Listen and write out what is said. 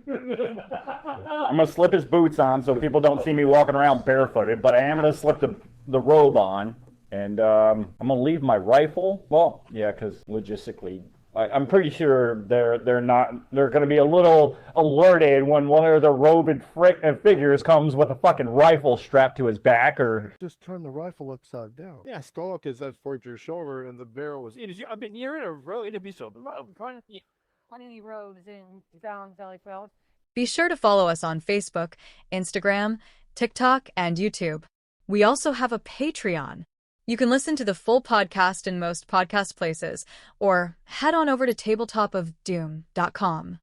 I'm gonna slip his boots on so people don't see me walking around barefooted, but I am gonna slip the robe on, and I'm gonna leave my rifle. Well, yeah, because logistically, I'm pretty sure they're gonna be a little alerted when one of the robed figures comes with a fucking rifle strapped to his back, or Just turn the rifle upside down. Yeah, skull is that for your shoulder, and the barrel was. I've been near it, or really, it'd be so. Funny robes in down Valleyfield. Be sure to follow us on Facebook, Instagram, TikTok, and YouTube. We also have a Patreon. You can listen to the full podcast in most podcast places, or head on over to tabletopofdoom.com.